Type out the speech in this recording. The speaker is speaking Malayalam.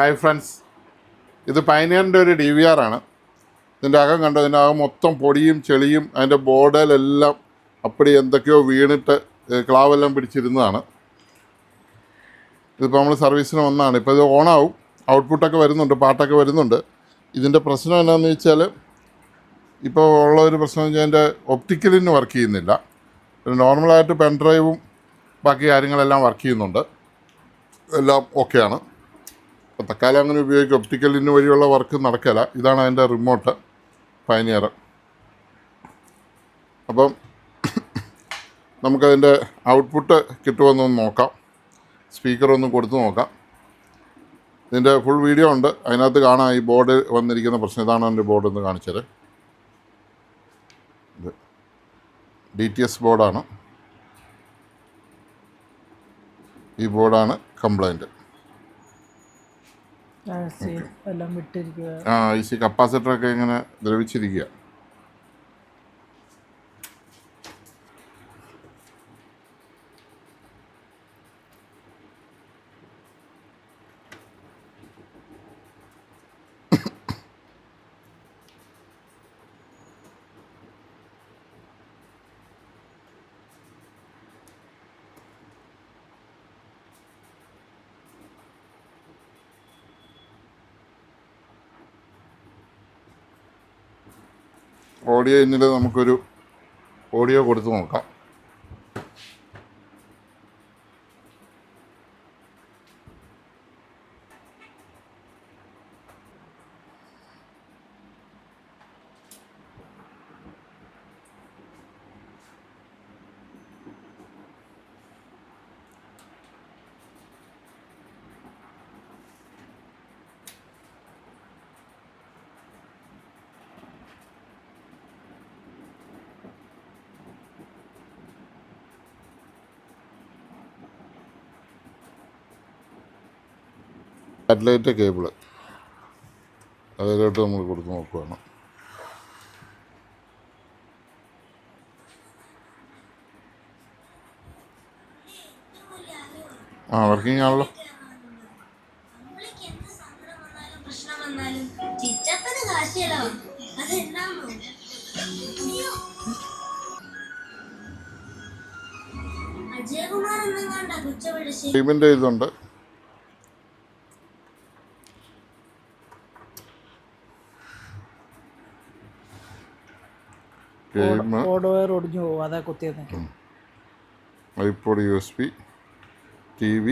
ഹായ് ഫ്രണ്ട്സ്, ഇത് പയനിയറിൻ്റെ ഒരു DVR ആണ്. ഇതിൻ്റെ അകം കണ്ടോ, ഇതിൻ്റെ അകം മൊത്തം പൊടിയും ചെളിയും അതിൻ്റെ ബോർഡിലെല്ലാം അപ്പടി എന്തൊക്കെയോ വീണിട്ട് ക്ലാവെല്ലാം പിടിച്ചിരുന്നതാണ്. ഇതിപ്പോൾ നമ്മൾ സർവീസിന് വന്നതാണ്. ഇപ്പോൾ ഇത് ഓണാവും, ഔട്ട്പുട്ടൊക്കെ വരുന്നുണ്ട്, പാട്ടൊക്കെ വരുന്നുണ്ട്. ഇതിൻ്റെ പ്രശ്നം എന്താണെന്ന് വെച്ചാൽ, ഇപ്പോൾ ഉള്ള ഒരു പ്രശ്നം എന്ന് വെച്ചാൽ അതിൻ്റെ ഒപ്റ്റിക്കലിന് വർക്ക് ചെയ്യുന്നില്ല. നോർമലായിട്ട് പെൻ ഡ്രൈവും ബാക്കി കാര്യങ്ങളെല്ലാം വർക്ക് ചെയ്യുന്നുണ്ട്, എല്ലാം ഓക്കെയാണ്. അപ്പോൾ തൽക്കാലം അങ്ങനെ ഉപയോഗിക്കും. ഒപ്റ്റിക്കലിന് വഴിയുള്ള വർക്ക് നടക്കില്ല. ഇതാണ് അതിൻ്റെ റിമോട്ട്, പയനിയർ. അപ്പം നമുക്കതിൻ്റെ ഔട്ട്പുട്ട് കിട്ടുമെന്നൊന്ന് നോക്കാം. സ്പീക്കറൊന്ന് കൊടുത്ത് നോക്കാം. ഇതിൻ്റെ ഫുൾ വീഡിയോ ഉണ്ട്, അതിനകത്ത് കാണാം ഈ ബോർഡ് വന്നിരിക്കുന്ന പ്രശ്നം. ഇതാണ് എൻ്റെ ബോർഡ് എന്ന് കാണിച്ചത്. ഇത് DTS ബോർഡാണ്. ഈ ബോർഡാണ് കംപ്ലൈൻറ്റ്. IC കപ്പാസിറ്ററൊക്കെ ഇങ്ങനെ ദ്രവിച്ചിരിക്കുക. ഓഡിയോ ഇന്നിൽ നമുക്കൊരു ഓഡിയോ കൊടുത്ത് നോക്കാം. സാറ്റലൈറ്റ് കേബിള് അതിലോട്ട് നമ്മൾ കൊടുത്ത് നോക്കുകയാണ്. വർക്കിംഗ് ആണല്ലോ. ടീമിൻ്റെ ഇതുണ്ട്. iPod USB, TV,